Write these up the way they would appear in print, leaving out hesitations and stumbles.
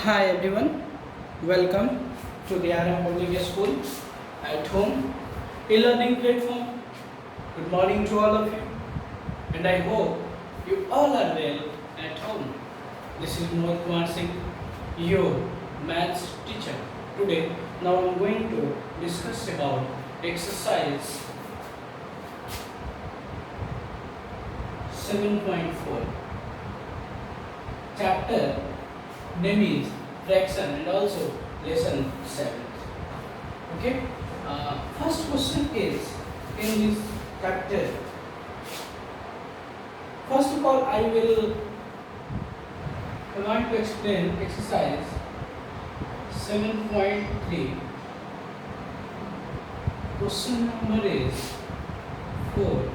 Hi everyone, welcome to the RM Public School at home, e-learning platform. Good morning to all of you, and I hope you all are well at home. This is Mohit Kumar Singh, your maths teacher. Today, now I'm going to discuss about exercise 7.4. Chapter name is fraction and also lesson 7. Okay. First question is in this chapter. First of all, I want to explain exercise 7.3. Question number is 4.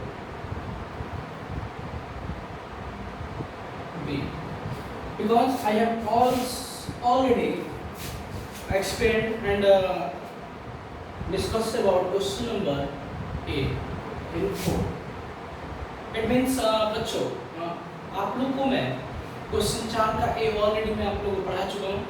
B. Because I have already explained and discussed about question number A in 4. It means बच्चों आप लोग को मैं question 4 का A already मैं आप लोगों को पढ़ा चुका हूँ,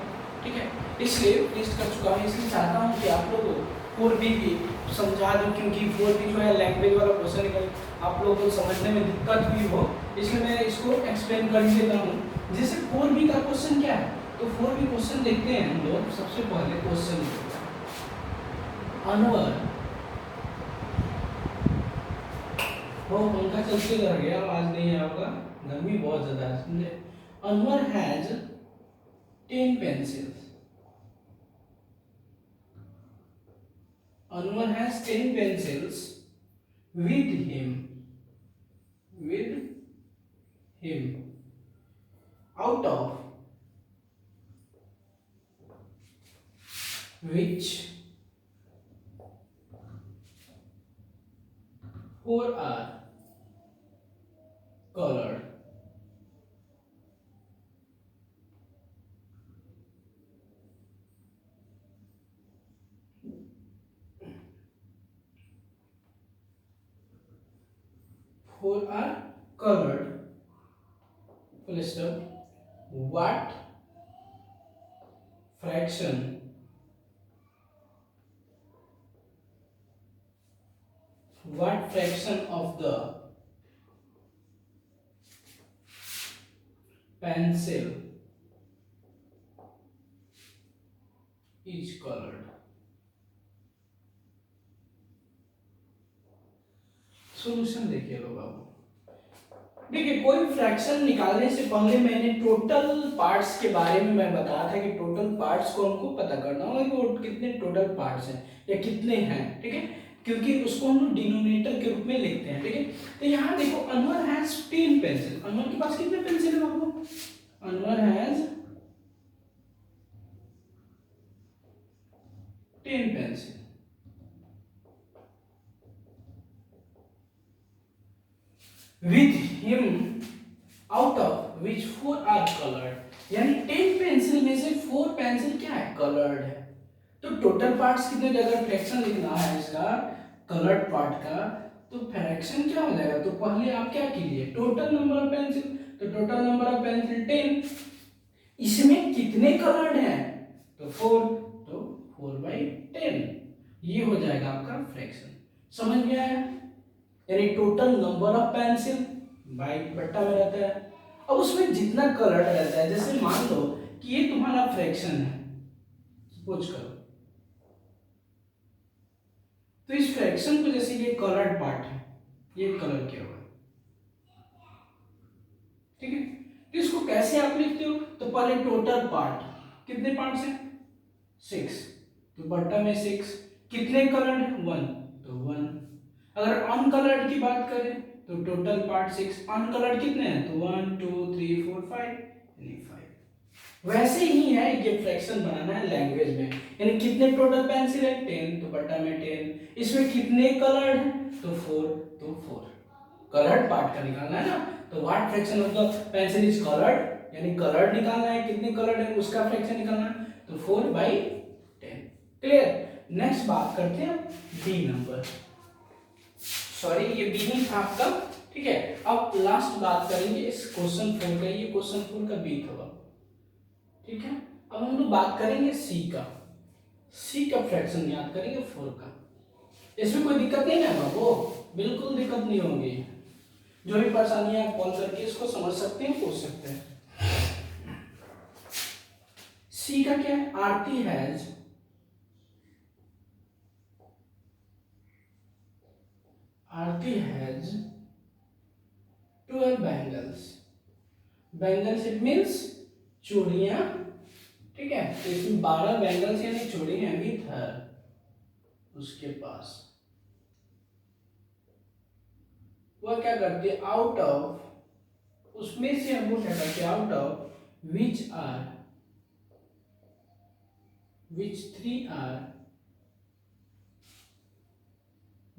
ठीक है, इसलिए लिस्ट कर चुका हूँ, इसलिए चाहता हूँ कि आप लोगों को 4B भी समझा दूँ, क्योंकि 4B जो है लैंग्वेज वाला क्वेश्चन निकल आप लोगों को समझने में दिक्कत भी हो, इसलिए मैं इसको एक्सप्लेन कर देता हूँ। जैसे 4B का क्वेश्चन क्या है, तो 4B क्वेश्चन देखते हैं हम लोग। सबसे पहले क्वेश्चन अनवर वो पंखा चलते रह गया, आवाज नहीं आया होगा, गर्मी बहुत ज्यादा है, समझे। Anwar has 10 pencils. Anwar has 10 pencils with him out of which 4 are colored. Four are colored. Full stop. What fraction of the pencil is colored? Solution देखिए लो बाबू। देखिए, कोई फ्रैक्शन निकालने से पहले मैंने टोटल पार्ट्स के बारे में मैं बताया था कि टोटल पार्ट्स को हमको पता करना होगा कि वो कितने टोटल पार्ट्स हैं या कितने हैं, ठीक है, क्योंकि उसको हम लोग डिनोमिनेटर के रूप में लिखते हैं, ठीक है। तो यहाँ देखो, अनवर हैज 10 पेंसिल। अनवर के पास कितने पेंसिल है बाबू? Anwar has 10 pencil with him out of which 4 are colored, यानी 10 पेंसिल में से 4 पेंसिल क्या है? कलर्ड है। तो टोटल पार्ट्स कितने, अगर फ्रैक्शन लिखना है इसका कलर्ड पार्ट का, तो फ्रैक्शन क्या हो जाएगा? तो पहले आप क्या कीजिए, टोटल नंबर ऑफ पेंसिल, तो टोटल नंबर ऑफ पेंसिल 10, इसमें कितने कलर्ड हैं? तो 4, तो 4/10 ये हो जाएगा आपका फ्रैक्शन। समझ में आया? यानी total number of pencil by बट्टा में रहता है, अब उसमें जितना कलर रहता है, जैसे मान लो कि ये तुम्हारा फ्रैक्शन है, सपोज करो, तो इस फ्रैक्शन को जैसे ये कलर्ड पार्ट है, ये कलर किया हुआ है, ठीक है, तो इसको कैसे आप लिखते हो? तो पहले टोटल पार्ट, कितने पार्ट्स हैं? 6, तो बट्टा में 6, कितने कलर्ड है? 1, तो 1। अगर अनकलर्ड की बात करें तो टोटल पार्ट 6, अनकलर्ड कितने हैं? तो 1 2 3 4 5, यानी 5। वैसे ही है ये फ्रैक्शन बनाना है लैंग्वेज में, यानी कितने टोटल पेंसिल है? 10, तो बटा में 10, इसमें कितने कलर्ड हैं? तो 4, तो 4। कलर्ड पार्ट का निकालना है ना, तो what fraction of the pencil is coloured, यानी कलर्ड निकालना है, कितने कलर्ड है उसका फ्रैक्शन निकालना है, तो 4/10। क्लियर? नेक्स्ट बात करते हैं बी नंबर, सॉरी ये बी नहीं था आपका, ठीक है। अब लास्ट बात करेंगे इस क्वेश्चन 4 का, ये क्वेश्चन 4 का बी था, ठीक है। अब हम लोग बात करेंगे सी का। सी का फ्रैक्शन याद करेंगे 4 का। इसमें कोई दिक्कत नहीं है बाबू, बिल्कुल दिक्कत नहीं होगी। जो भी परेशानियां आप कॉल करके इसको समझ सकते हैं, पूछ सकते हैं। सी का क्या है? आरती has Aarti has 12 bangles. Bangles it means चूड़ियां, ठीक है। तो इसमें 12 बैंगल्स यानी चूड़ियां विथ हर, उसके पास। वह क्या करती है? आउट ऑफ, उसमें से हम लोग क्या करते हैं? Out of which 3 are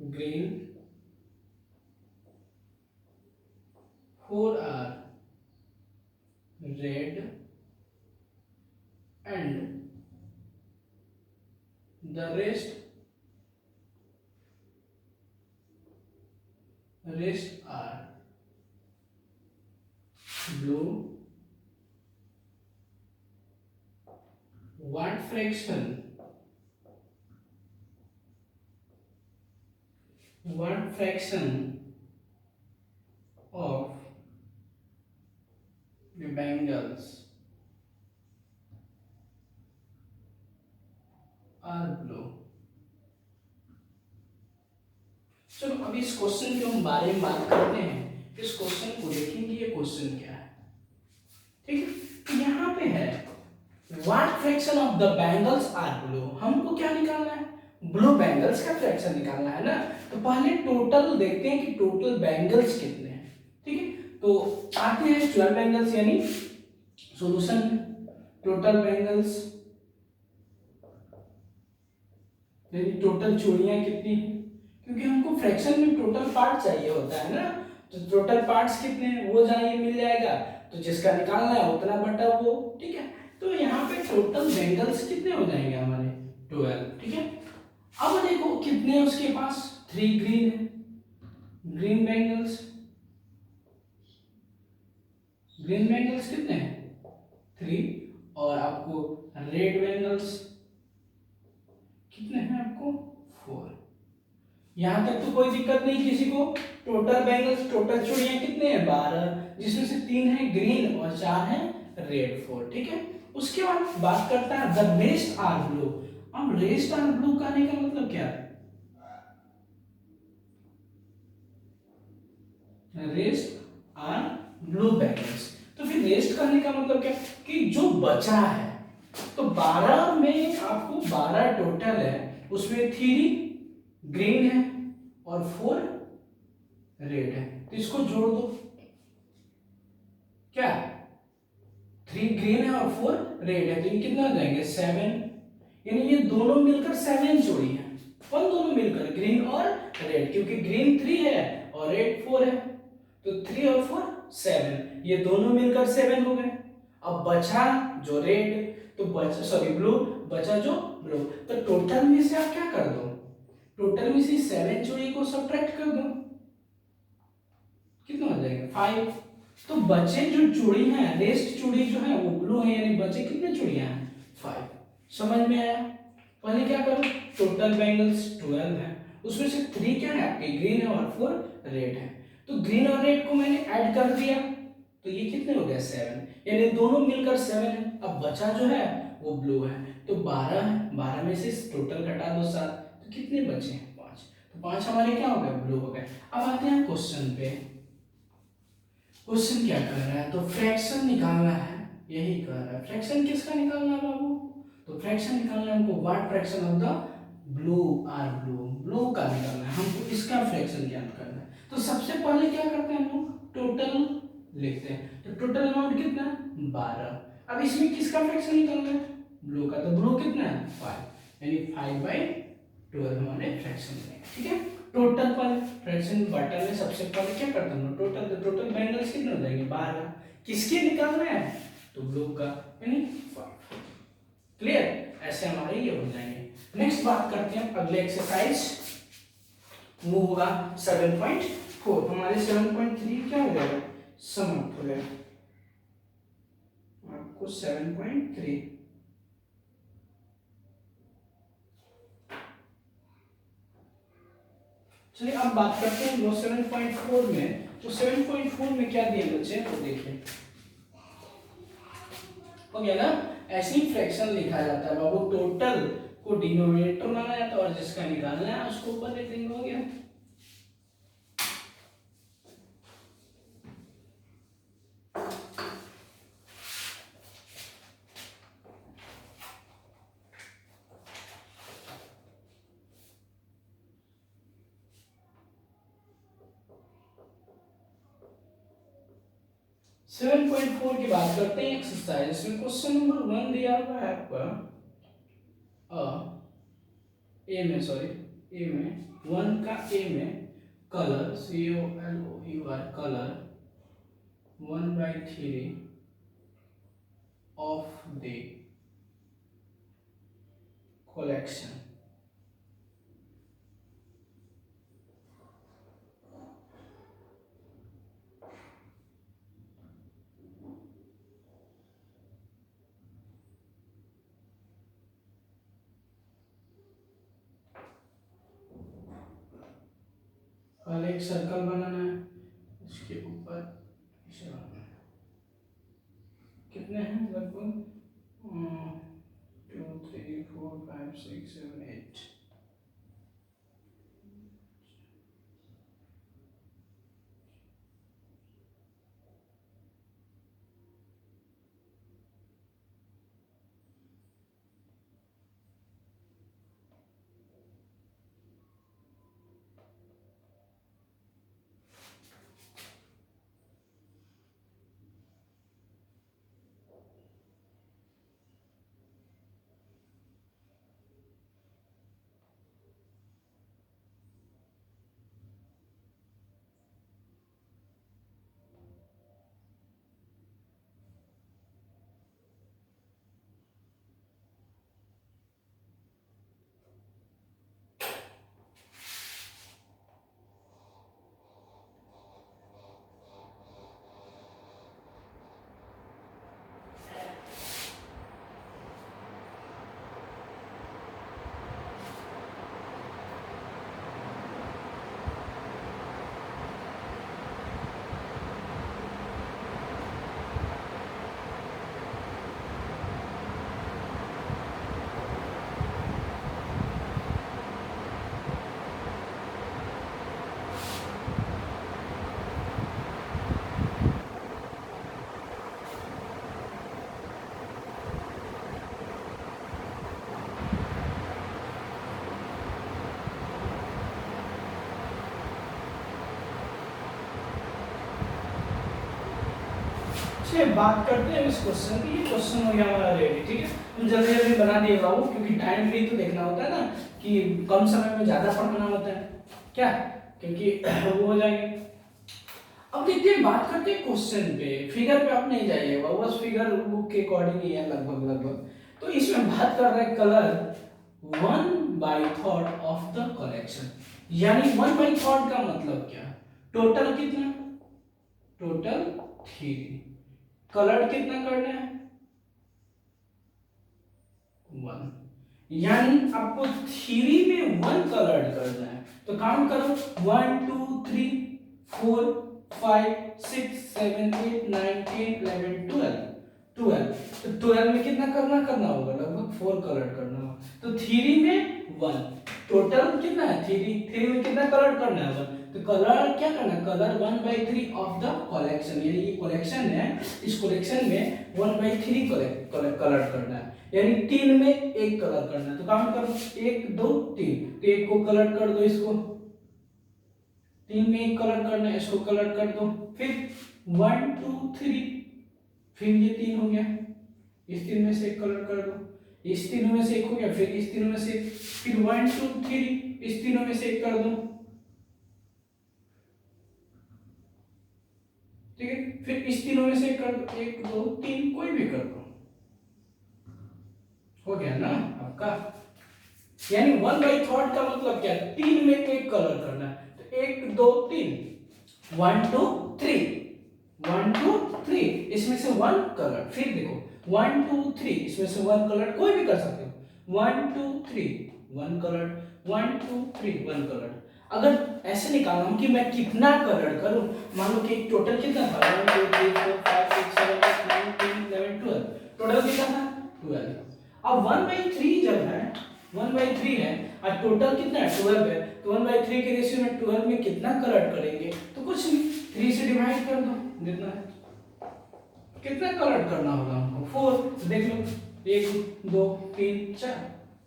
green, 4 are red and the rest are blue. What fraction of the bangles are blue? चलो अभी इस क्वेश्चन के हम बारे में बात करते हैं। इस क्वेश्चन को देखेंगे, ये क्वेश्चन क्या है, ठीक है। तो यहाँ पे है what fraction of the bangles are blue. हमको क्या निकालना है? ब्लू बैंगल्स का फ्रैक्शन निकालना है ना। तो पहले टोटल देखते हैं कि टोटल बैंगल्स कितने हैं, ठीक है। तो आते हैं 12 बैंगल्स, यानी सॉल्यूशन टोटल बैंगल्स यानी टोटल चूड़ियां कितनी हैं, क्योंकि हमको फ्रैक्शन में टोटल पार्ट चाहिए होता है ना। तो टोटल पार्ट्स कितने हैं वो जानिए, मिल जाएगा। तो जिसका निकालना है उतना बटा वो, ठीक है। तो यहाँ पे टोटल बैंगल्स कितने हो जाएंगे हमारे? 12, ठीक है। अब देखो कितने हैं उसके पास? 3 ग्रीन है, ग्रीन बैंगल्स कितने हैं? 3। और आपको रेड बैंगल्स कितने हैं? आपको 4। यहां तक तो कोई दिक्कत नहीं किसी को। टोटल बैंगल्स, टोटल चूड़ियां कितने हैं? 12, जिसमें से 3 है ग्रीन और 4 है रेड, 4, ठीक है। उसके बाद बात करता है द रेस्ट आर ब्लू। अब रेस्ट आर ब्लू कहने का मतलब क्या है? Rest are blue bangles. तो फिर रेस्ट करने का मतलब क्या कि जो बचा है, तो 12 में आपको 12 टोटल है, उसमें 3 ग्रीन है और 4 रेड है। तो इसको जोड़ दो, क्या 3 ग्रीन है और 4 रेड है, तो ये कितना हो जाएंगे? 7। यानी ये दोनों मिलकर 7 जोड़ी है। कौन दोनों मिलकर? ग्रीन और रेड, क्योंकि ग्रीन 3 है और रेड 4 है। तो 3 और 4 7, ये दोनों मिलकर 7 हो गए। अब बचा जो रेड, तो बचा सॉरी ब्लू, बचा जो ब्लू। तो टोटल में से आप क्या कर दो? टोटल में से 7 जोड़ी को सब्ट्रैक्ट कर दो, कितना हो जाएगा? 5। तो बचे जो चूड़ी हैं, रेस्ट चूड़ी जो है वो ब्लू है, यानी बचे कितने चूड़ियां हैं? 5। समझ में आया? पहले क्या करो? टोटल बैंगल्स 12 है, उसमें से 3 क्या है आपके? ग्रीन है और 4 रेड है। तो ग्रीन और रेड को मैंने ऐड कर दिया, तो ये कितने हो गए? 7, यानी दोनों मिलकर 7 है। अब बचा जो है वो ब्लू है, तो 12 है, 12 में से टोटल घटा दो 7, तो कितने बचे? 5। तो 5 हमारे क्या हो गए? ब्लू हो गए। अब आते हैं क्वेश्चन पे। क्वेश्चन क्या कर रहा है? तो फ्रैक्शन निकालना है, यही कर रहा है। फ्रैक्शन किसका निकालना है बाबू? तो फ्रैक्शन निकालना है हमको what fraction of the blue are blue, blue का निकालना है हमको, इसका फ्रैक्शन ज्ञात करना है। तो सबसे पहले क्या करते हैं हम लोग? टोटल लिखते हैं। तो टोटल अमाउंट कितना है? 12। अब इसमें किसका फ्रैक्शन निकालना है? ब्लू का। तो ब्लू कितना है? 5, यानी 5/12 हमारे फ्रैक्शन में, ठीक है। टोटल पर फ्रैक्शन बटन में सबसे पहले क्या करते हैं? टोटल। तो टोटल बैंगल्स कितने हो जाएंगे? 12। किसके निकालना है? तो ब्लू का, यानी 5। क्लियर? ऐसे हमारे ये हो जाएंगे। नेक्स्ट बात करते हैं अगले एक्सरसाइज, वो होगा 7.4। हमारे 7.3 क्या हो जाएगा? समाप्त हो गया। आपको 7.3 चलिए अब बात करते हैं वो 7.4 में। तो 7.4 में क्या दिए बच्चे, तो देखिए हो गया ना, ऐसे ही फ्रैक्शन लिखा जाता है बाबू, टोटल को डिनोमिनेटर माना जाता है और जिसका निकालना है उसको ऊपर लिख देंगे, हो गया। सेवन पॉइंट फोर की बात करते हैं एक्सरसाइज। इसमें क्वेश्चन नंबर 1 दिया हुआ है आपका ए में, सॉरी ए में 1 का ए में colour COLOUR colour 1/3 of the collection। पहले एक सर्कल बनाना है, इसके ऊपर इसे बनाना है। कितने हैं लगभग 2 3 4 5 6 7 8। चलिए बात करते हैं इस क्वेश्चन की। ये क्वेश्चन हो गया हमारा रेडी, ठीक है। हम जल्दी जल्दी बना दिए बाबू, क्योंकि टाइम भी तो देखना होता है ना, कि कम समय में ज्यादा पढ़ना होता है क्या, क्योंकि वो हो जाएंगे। अब देखते हैं, बात करते हैं क्वेश्चन पे। फिगर पे आप नहीं जाइएगा, बस फिगर बुक के अकॉर्डिंग ही है लगभग लगभग। तो इसमें बात कर रहे हैं कलर 1/3 ऑफ द कलेक्शन, यानी 1/3 का मतलब क्या, टोटल कितना, टोटल 3, कलर कितना करना है 1, यानी आपको 3 में 1 कलर करना है। तो काउंट करो 1 2 3 4 5 6 7 8 9 10 11 12। तो 12 में कितना करना होगा, लगभग 4 कलर करना होगा। तो 3 में 1, टोटल कितना है 3 में कितना कलर करना है 1। तो कलर क्या करना है, कलर 1/3 ऑफ द कलेक्शन, यानी ये कलेक्शन है, इस कलेक्शन में 1/3 कलर करना है, यानी 3 में 1 कलर करना है। तो काउंट करो 1 2 3, तो 1 को कलर कर दो, इसको 3 में 1 कलर करना है, इसको कलर कर दो। फिर 1 2 3, फिर ये 3 हो गया, इस 3 में से 1 कलर कर दो, इस तीनों में से 1 हो गया, फिर इस तीनों में से, फिर 1 2 3, इस तीनों में से 1 कर दो, ठीक है। फिर इस तीनों में से कर दो, 1 2 3, कोई भी कर दो, हो गया ना आपका। यानी 1/3 का मतलब क्या है, 3 में 1 कलर करना है। तो 1 2 3, 1 2 3, 1 2 3, इसमें से 1 कलर। फिर देखो 1 2 3, इसमें से 1 कलर कोई भी कर सकते हो, 1 2 3 1 कलर, 1 2 3 1 कलर। अगर ऐसे निकालना हो कि मैं कितना कलर करूं, मान लो कि टोटल कितना था 1 2 3 4 5 6 7 8 9 10 11 12, टोटल कितना था 12। अब 1/3 जब है 1/3 है और टोटल कितना है 12 है, तो 1/3 के रेशियो में 12 में कितना कलर करेंगे, तो कुछ नहीं 3 से डिवाइड कर दो, जितना है कितना कलर करना होगा हमको 4, देख लो 1 2 3 4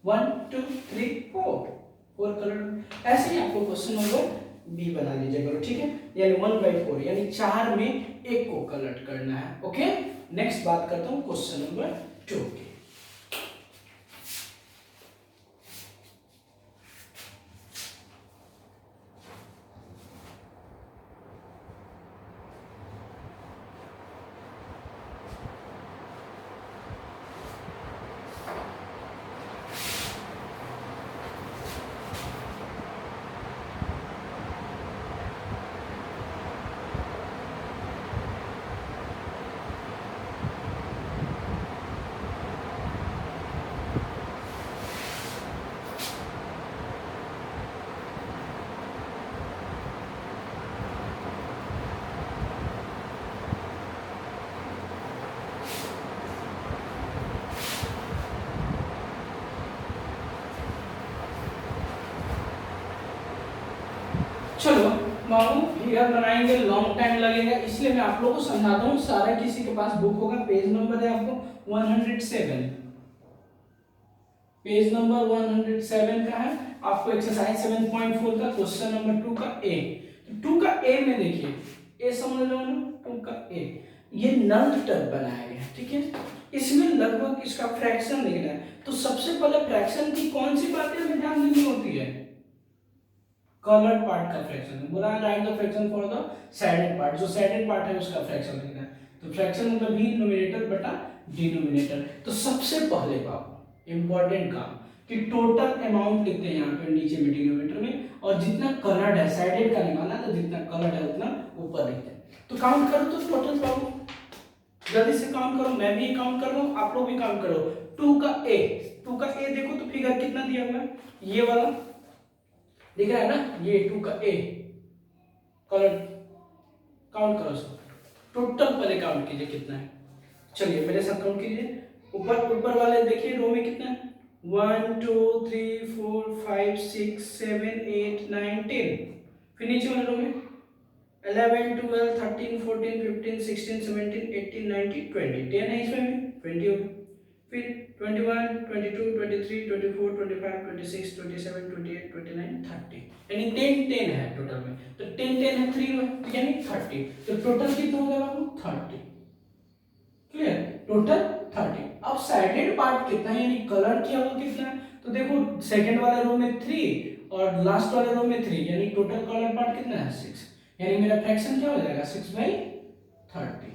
1 2 3 4 कलर। ऐसे ही आपको क्वेश्चन नंबर बी बना लीजिए करो, ठीक है, यानी 1/4 यानी 4 में एक को कलर करना है। ओके, नेक्स्ट बात करता हूं क्वेश्चन नंबर 2 की। चलो मामू फिगर बनाएंगे, लॉन्ग टाइम लगेगा, इसलिए मैं आप लोगों को समझाता हूँ। सारा किसी के पास बुक होगा, पेज नंबर है आपको 107, पेज नंबर 107 का है आपको, एक्सरसाइज 7.4 का क्वेश्चन नंबर 2 का ए। तो 2 का ए में देखिए, ए समझ लो ना, 2 का ए ये नल टर्म बनाया गया, ठीक है, इसमें लगभग इसका फ्रैक्शन लिखना है। तो सबसे पहले फ्रैक्शन की कौन सी बातें हमें ध्यान देनी होती है, कलर्ड पार्ट का फ्रैक्शन, बोला right the fraction for the shaded part, जो सैडेड पार्ट है उसका फ्रैक्शन लिखना है। तो फ्रैक्शन मतलब भी न्यूमरेटर बटा डिनोमिनेटर। तो सबसे पहले बात इंपॉर्टेंट काम कि टोटल अमाउंट लिखते हैं यहाँ पे नीचे में डिनोमिनेटर में, और जितना कलर्ड है सैडेड का निकालना, तो जितना कलर्ड है उतना ऊपर लिखते हैं। तो काउंट करो तो टोटल पाओ, जल्दी से काउंट करो, मैं भी काउंट कर रहा हूँ, आप लोग भी काउंट करो। 2 का ए, 2 का ए देखो तो फिगर कितना दिया हुआ है, ये वाला दिख रहा है ना, ये 2 का ए कलर, काउंट करो सब, टोटल पहले काउंट कीजिए कितना है। चलिए मेरे साथ काउंट कीजिए, ऊपर ऊपर वाले देखिए रो में कितना है, 1 2 3 4 5 6 7 8 9 10, फिर नीचे वाले रो में 11 12 13 14 15 16 17 18 19 20, 10 है इसमें भी 20 हो गया, फिर 21 22 23 24 25 26 27 28 29 30, यानी 10 10 है टोटल में। तो 10 10 है 3 में, यानी 30। तो टोटल कितना हो गया बाबू 30, क्लियर, टोटल 30। अब साइडेड पार्ट कितना है, यानी कलर किया हुआ कितना है, तो देखो सेकंड वाले रो में 3 और लास्ट वाले रो में 3, यानी टोटल कलर पार्ट कितना है 6, यानी मेरा फ्रैक्शन क्या हो जाएगा 6/30।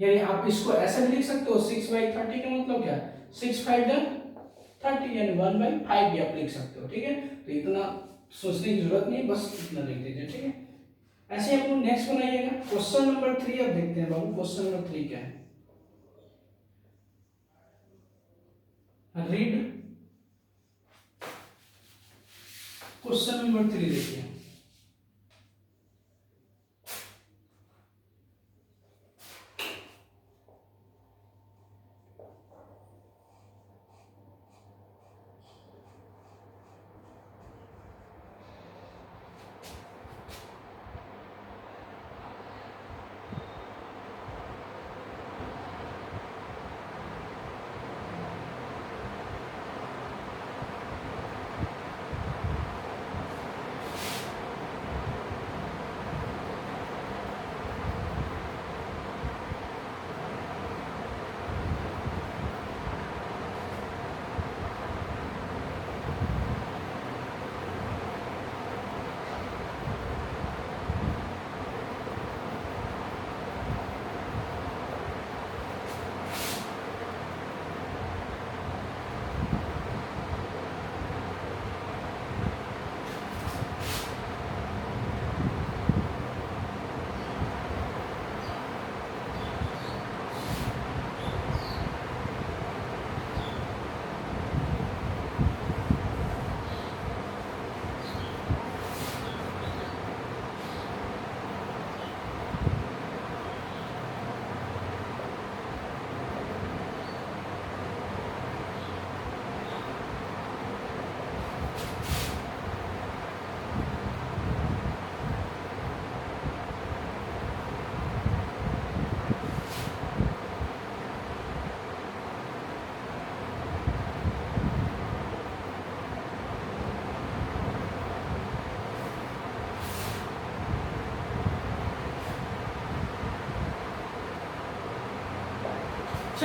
यानी आप इसको ऐसे भी लिख सकते हो 6/30 का मतलब क्या, 6 5 30, यानी 1/5 भी आप लिख सकते हो, ठीक है। तो इतना सोचने की जरूरत नहीं, बस इतना लिख दीजिए, ठीक है। ऐसे हम लोग नेक्स्ट बनाइएगा क्वेश्चन नंबर 3। अब देखते हैं बाबू क्वेश्चन नंबर 3 क्या है, रीड क्वेश्चन नंबर 3 देखिए।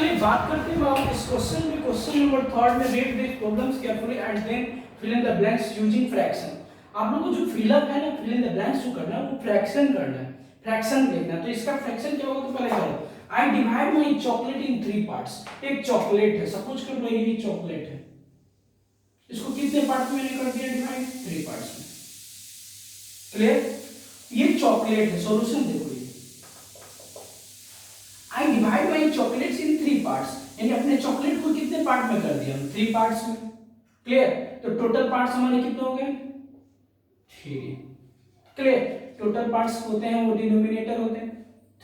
चलिए बात करते हैं अब इस क्वेश्चन में। क्वेश्चन नंबर 3 में read this problems carefully and then fill in the blanks using fraction. आप लोगों को जो फिलअप है ना, फिल इन द ब्लैंक्स जो करना है वो फ्रैक्शन करना है, फ्रैक्शन लिखना है। तो इसका फ्रैक्शन क्या होगा तो पहले करो, I divide my chocolate in 3 parts. एक चॉकलेट है, सपोज कर लो ये चॉकलेट है, इसको कितने पार्ट में मैंने कर दिया डिवाइड? 3 पार्ट्स में। क्लियर? ये चॉकलेट है, सॉल्यूशन देखो ये, I divide my chocolates in 3 parts, यानी अपने चॉकलेट को कितने पार्ट में कर दिया हम? 3 पार्ट्स में। क्लियर? तो टोटल पार्ट्स हमारे कितने हो गए? 3। क्लियर? टोटल पार्ट्स होते हैं वो डिनोमिनेटर होते हैं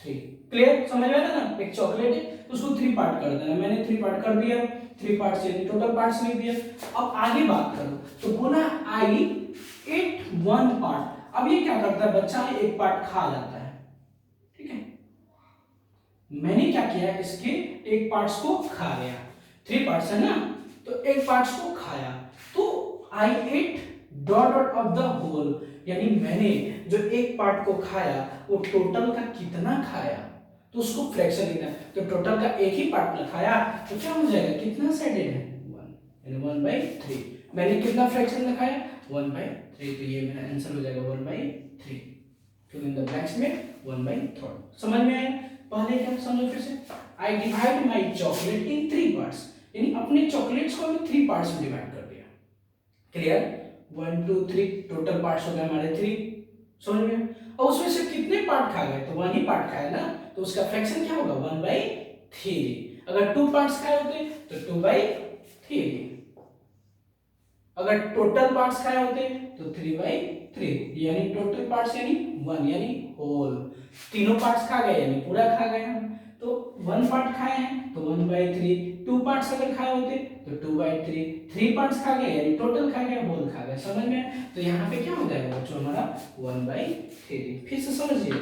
3। क्लियर? समझ में आया ना? एक चॉकलेट है उसको 3 पार्ट कर देना, मैंने 3 पार्ट कर दिया, 3 पार्ट्स यानी टोटल पार्ट्स लिख दिया। अब आगे बात करो तो बोला आई एट 1 पार्ट। अब ये क्या करता है बच्चा? एक पार्ट खा जाता है, ठीक है? मैंने क्या किया, इसके एक पार्ट्स को खा गया। 3 पार्ट्स है ना, तो एक पार्ट्स को खाया, तो I ate dot dot of the whole, यानी मैंने जो एक पार्ट को खाया वो टोटल का कितना खाया, तो उसको फ्रैक्शन लिखना है। तो टोटल का एक ही पार्ट खाया तो क्या हो जाएगा, कितना साइडेड है? 1, यानी 1/3। मैंने कितना फ्रैक्शन लिखाया? 1/3। तो ये मेरा आंसर हो जाएगा 1/3। फिर इन द ब्लैंक्स में 1/3। समझ में आया? पहले क्या समझो फिर से, I divide my chocolate in 3 parts, यानी अपने चॉकलेट्स को हमने 3 पार्ट्स में डिवाइड कर दिया। क्लियर? 1 2 3 टोटल पार्ट्स हो गए हमारे 3। समझ में? और उसमें से कितने पार्ट खा गए? तो 1 ही पार्ट खाया ना, तो उसका फ्रैक्शन क्या होगा? 1/3। अगर 2 पार्ट्स खाए होते तो 2/3। अगर टोटल पार्ट्स खाए होते तो 3/3, यानी टोटल पार्ट्स यानी 1, यानी होल। तीनों पार्ट्स खा गए यानी पूरा खा गए हम, तो 1 पार्ट खाए हैं तो 1/3। 2 पार्ट्स अगर खाए होते तो 2/3। 3 पार्ट्स खा गए यानी टोटल खा गए, होल खा गए। समझ में? तो यहाँ पे क्या हो जाएगा बच्चों हमारा 1/3। फिर से समझिए,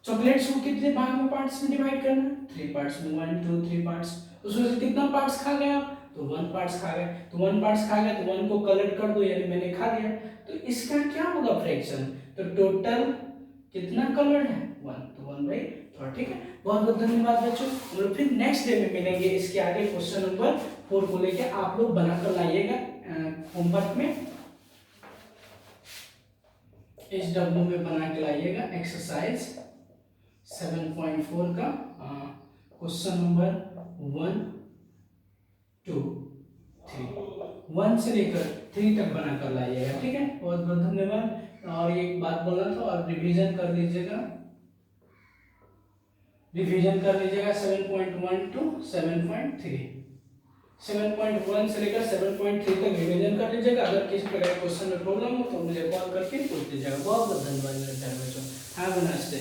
चॉकलेट्स को कितने भाग में पार्ट्स में डिवाइड करना है? 3 पार्ट्स में, 1 2 3 पार्ट्स। उसमें से कितना पार्ट्स खा गए आप? तो 1 पार्ट्स खा गए। तो 1 पार्ट्स खा गए तो 1 को कलेक्ट कर दो, यानी मैंने खा लिया। तो इसका क्या होगा फ्रैक्शन? तो टोटल कितना कलर्ड है? 1, तो 1/3। ठीक है, बहुत बहुत धन्यवाद बच्चों। हम लोग फिर नेक्स्ट डे में मिलेंगे। इसके आगे क्वेश्चन नंबर 4 को लेके आप लोग बनाकर लाइएगा होमवर्क में, इस डब्ल्यू में बना के लाइएगा एक्सरसाइज 7.4 का क्वेश्चन नंबर 1 2 3, 1 से लेकर 3 तक बनाकर लाइएगा। ठीक है, बहुत बहुत धन्यवाद। और एक बात बोलना था, और रिवीजन कर लीजिएगा, रिवीजन कर लीजिएगा 7.1 टू 7.3, 7.1 से लेकर 7.3 तक रिवीजन कर लीजिएगा। अगर किसी प्रकार क्वेश्चन में प्रॉब्लम हो तो मुझे कॉल करके पूछ लीजिएगा। बहुत बहुत धन्यवाद मेरे प्यारे बच्चों। Have a nice day.